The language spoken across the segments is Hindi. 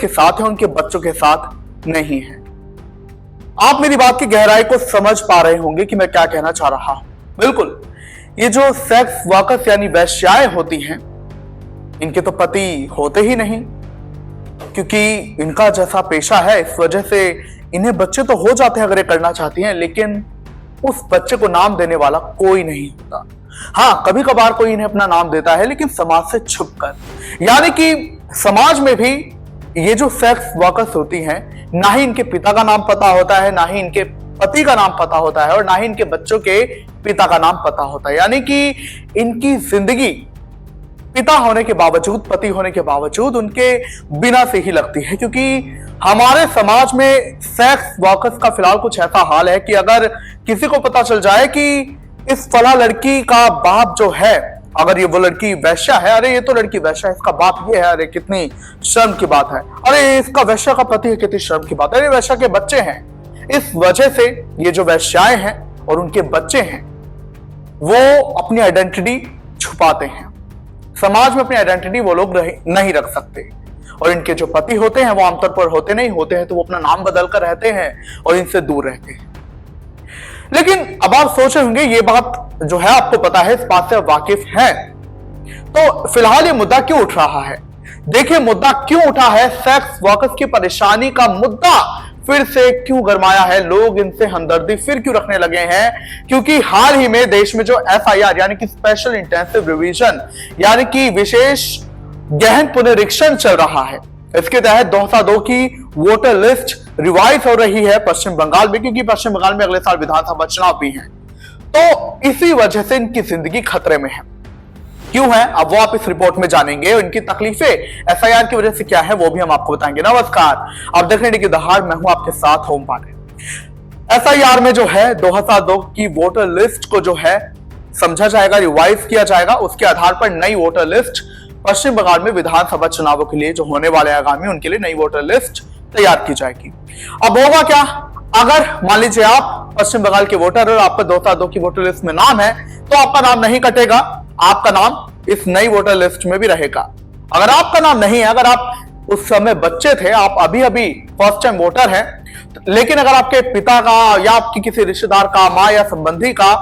के साथ है, उनके बच्चों के साथ नहीं है। आप मेरी बात की गहराई को समझ पा रहे होंगे कि मैं क्या कहना चाह रहा हूं। बिल्कुल, ये जो सेक्स वर्कर्स यानी वेश्याएं होती हैं, इनके तो पति होते ही नहीं, क्योंकि इनका जैसा पेशा है इस वजह से इन्हें बच्चे तो हो जाते हैं अगर ये करना चाहती हैं, लेकिन उस बच्चे को नाम देने वाला कोई नहीं होता। हाँ, कभी कभार कोई इन्हें अपना नाम देता है, लेकिन समाज से छुपकर। यानी कि समाज में भी ये जो सेक्स वर्कर्स होती हैं, ना ही इनके पिता का नाम पता होता है, ना ही इनके पति का नाम पता होता है, और ना ही इनके बच्चों के पिता का नाम पता होता है। यानी कि इनकी जिंदगी पिता होने के बावजूद, पति होने के बावजूद उनके बिना से ही लगती है। क्योंकि हमारे समाज में सेक्स वर्कर्स का फिलहाल कुछ ऐसा हाल है कि अगर किसी को पता चल जाए कि इस फला लड़की का बाप जो है, अगर ये वो लड़की वैश्या है, अरे ये तो लड़की वैश्या है, इसका बाप ये है, अरे कितनी शर्म की बात है, अरे इसका वैश्या का पति है, कितनी शर्म की बात है, अरे वैश्या के बच्चे हैं। इस वजह से ये जो वैश्याएं हैं और उनके बच्चे हैं, वो अपनी आइडेंटिटी छुपाते हैं। समाज में अपनी आइडेंटिटी वो लोग नहीं रख सकते, और इनके जो पति होते हैं वो आमतौर पर होते नहीं होते हैं, तो वो अपना नाम बदल कर रहते हैं और इनसे दूर रहते हैं। लेकिन अब आप सोच रहे होंगे, ये बात जो है आपको पता है, इस बात से वाकिफ है, तो फिलहाल ये मुद्दा क्यों उठ रहा है? देखिए, मुद्दा क्यों उठा है, सेक्स वर्कर्स की परेशानी का मुद्दा फिर से क्यों गरमाया है, लोग इनसे हमदर्दी फिर क्यों रखने लगे हैं? क्योंकि हाल ही में देश में जो FIR यानी कि स्पेशल इंटेंसिव रिवीजन यानी कि विशेष गहन पुनरीक्षण चल रहा है, इसके तहत 2002 की वोटर लिस्ट रिवाइज हो रही है पश्चिम बंगाल में, क्योंकि पश्चिम बंगाल में अगले साल विधानसभा चुनाव भी हैं। तो इसी वजह से इनकी जिंदगी खतरे में है। क्यों है, अब वो आप इस रिपोर्ट में जानेंगे, और इनकी तकलीफें FIR की वजह से क्या है वो भी हम आपको बताएंगे। नमस्कार, आप देख रहे हैं कि दहाड़, मैं हूं आपके साथ होम पांडे। FIR में जो है 2002 की वोटर लिस्ट को जो है समझा जाएगा, रिवाइज किया जाएगा, उसके आधार पर नई वोटर लिस्ट पश्चिम बंगाल में विधानसभा चुनावों के लिए जो होने वाले आगामी, उनके लिए नई वोटर लिस्ट तैयार की जाएगी। अब होगा क्या, अगर मान लीजिए आप पश्चिम बंगाल के वोटर और आपका 2002 की वोटर लिस्ट में नाम है, तो आपका नाम नहीं कटेगा, आपका नाम इस नई वोटर लिस्ट में भी रहेगा। अगर आपका नाम नहीं है, अगर आप उस समय बच्चे थे, आप अभी अभी फर्स्ट टाइम वोटर हैं, लेकिन अगर आपके पिता का या आपकी किसी रिश्तेदार का, मां या संबंधी का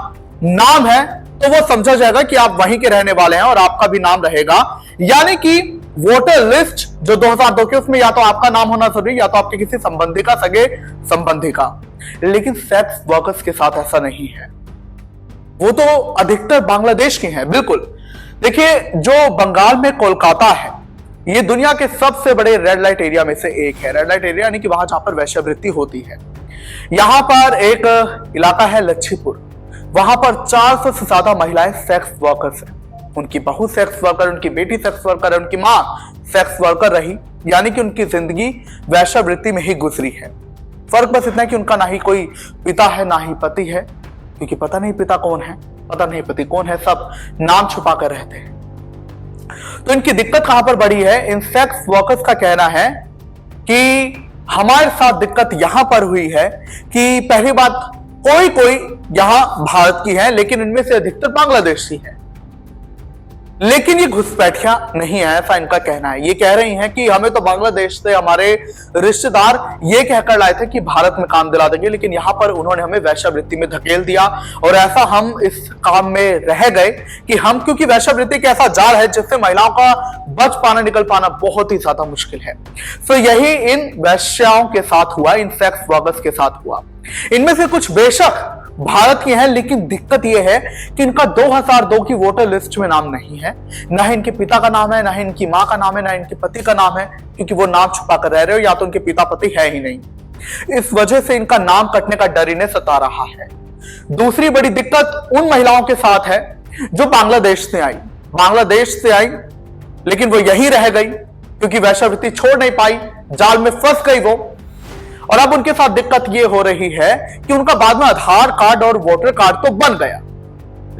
नाम है, तो वो समझा जाएगा कि आप वहीं के रहने वाले हैं और आपका भी नाम रहेगा। यानी कि वोटर लिस्ट जो 2002 की, उसमें या तो आपका नाम होना जरूरी, या तो आपके किसी संबंधी का, सगे संबंधी का। लेकिन सेक्स वर्कर्स के साथ ऐसा नहीं है, वो तो अधिकतर बांग्लादेश के हैं। बिल्कुल, देखिए, जो बंगाल में कोलकाता है, ये दुनिया के सबसे बड़े रेड लाइट एरिया में से एक है। रेड लाइट एरिया यानी कि वहां जहां पर वेश्यावृत्ति होती है। यहां पर एक इलाका है लच्छीपुर, वहां पर 400 से ज्यादा महिलाएं सेक्स वर्कर्स हैं। उनकी बहू सेक्स वर्कर, उनकी बेटी सेक्स वर्कर है, उनकी मां सेक्स वर्कर रही, यानी कि उनकी जिंदगी वेश्यावृत्ति में ही गुजरी है। फर्क बस इतना है कि उनका ना ही कोई पिता है, ना ही पति है, क्योंकि पता नहीं पिता कौन है, पता नहीं पति कौन है, सब नाम छुपा कर रहते हैं। तो इनकी दिक्कत कहां पर बड़ी है? इन सेक्स वर्कर्स का कहना है कि हमारे साथ दिक्कत यहां पर हुई है कि पहली बात, कोई कोई यहां भारत की है, लेकिन इनमें से अधिकतर बांग्लादेशी है। लेकिन ये घुसपैठिया नहीं है, ऐसा इनका कहना है। ये कह रही हैं कि हमें तो बांग्लादेश से हमारे रिश्तेदार ये कहकर लाए थे कि भारत में काम दिला देंगे, लेकिन यहाँ पर उन्होंने हमें वेश्यावृत्ति में धकेल दिया, और ऐसा हम इस काम में रह गए कि हम, क्योंकि वेश्यावृत्ति एक ऐसा जाल है जिससे महिलाओं का बच पाना, निकल पाना बहुत ही ज्यादा मुश्किल है। तो यही इन वैश्याओं के साथ हुआ, इन सेक्स वर्कर्स के साथ हुआ। इनमें से कुछ बेशक भारत की हैं, लेकिन दिक्कत यह है कि इनका 2002 की वोटर लिस्ट में नाम नहीं है, ना ही इनके पिता का नाम है, ना ही इनकी मां का नाम है, ना इनके पति का नाम है, क्योंकि वो नाम छुपा कर रह रहे हो, या तो उनके पिता पति है ही नहीं। इस वजह से इनका नाम कटने का डर इन्हें सता रहा है। दूसरी बड़ी दिक्कत उन महिलाओं के साथ है जो बांग्लादेश से आई, लेकिन वो यहीं रह गई, क्योंकि वेश्यावृत्ति छोड़ नहीं पाई, जाल में फंस गई वो। और अब उनके साथ दिक्कत ये हो रही है कि उनका बाद में आधार कार्ड और वोटर कार्ड तो बन गया,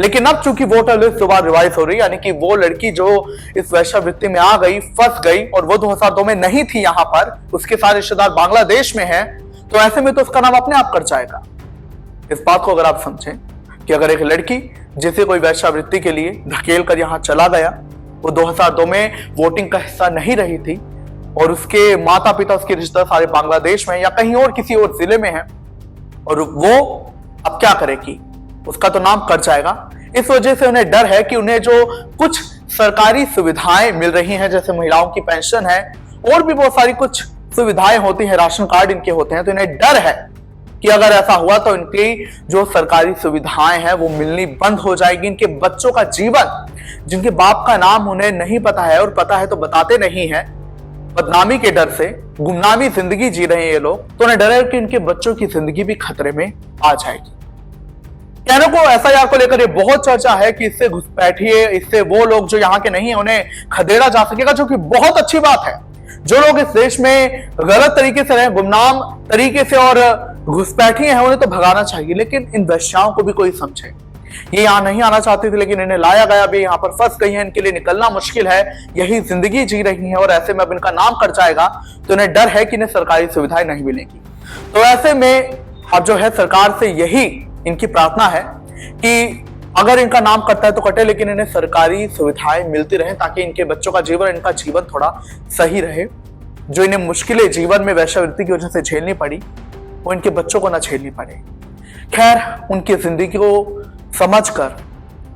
लेकिन अब चूंकि वोटर लिस्ट दोबारा रिवाइज हो रही, यानी कि वो लड़की जो इस वेश्यावृत्ति में आ गई, फंस गई, और वो 2002 में नहीं थी यहां पर, उसके सारे रिश्तेदार बांग्लादेश में हैं, तो ऐसे में तो उसका नाम अपने आप कट जाएगा। इस बात को अगर आप समझें कि अगर एक लड़की जिसे कोई वेश्यावृत्ति के लिए धकेल कर यहां चला गया, वो 2002 में वोटिंग का हिस्सा नहीं रही थी, और उसके माता पिता, उसके रिश्तेदार सारे बांग्लादेश में या कहीं और किसी और जिले में हैं, और वो अब क्या करेगी, उसका तो नाम कट जाएगा। इस वजह से उन्हें डर है कि उन्हें जो कुछ सरकारी सुविधाएं मिल रही हैं, जैसे महिलाओं की पेंशन है और भी बहुत सारी कुछ सुविधाएं होती हैं, राशन कार्ड इनके होते हैं, तो इन्हें डर है कि अगर ऐसा हुआ तो इनकी जो सरकारी सुविधाएं हैं वो मिलनी बंद हो जाएगी। इनके बच्चों का जीवन, जिनके बाप का नाम उन्हें नहीं पता है, और पता है तो बताते नहीं है, बदनामी के डर से गुमनामी जिंदगी जी रहे हैं ये लोग, तो उन्हें डर है कि इनके बच्चों की जिंदगी भी खतरे में आ जाएगी। कहने को एफआईआर को लेकर ये बहुत चर्चा है कि इससे घुसपैठिए, इससे वो लोग जो यहाँ के नहीं है उन्हें खदेड़ा जा सकेगा, जो कि बहुत अच्छी बात है। जो लोग इस देश में गलत तरीके से रहे, गुमनाम तरीके से और घुसपैठिए हैं, उन्हें तो भगाना चाहिए, लेकिन इन वेश्याओं को भी कोई समझे। ये यहाँ नहीं आना चाहती थी, लेकिन इन्हें लाया गया भी, यहाँ पर फंस गई है, इनके लिए निकलना मुश्किल है, यही जिंदगी जी रही है, और ऐसे में अब इनका नाम कट जाएगा तो इन्हें डर है कि इन्हें सरकारी सुविधाएं नहीं मिलेंगी। तो ऐसे में अब जो है सरकार से यही इनकी प्रार्थना है कि अगर इनका नाम कटता है तो कटे, लेकिन इन्हें सरकारी सुविधाएं मिलती रहें, ताकि इनके बच्चों का जीवन, इनका जीवन थोड़ा सही रहे। जो इन्हें मुश्किलें जीवन में वेश्यावृत्ति की वजह से झेलनी पड़ी, वो इनके बच्चों को ना झेलनी पड़े। खैर, उनकी जिंदगी को समझकर,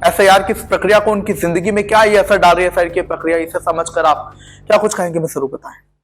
एफआईआर की प्रक्रिया को उनकी जिंदगी में क्या ये असर डाल रही है, एफआईआर की प्रक्रिया, इसे समझकर आप क्या कुछ कहेंगे, मैं जरूर बताएं।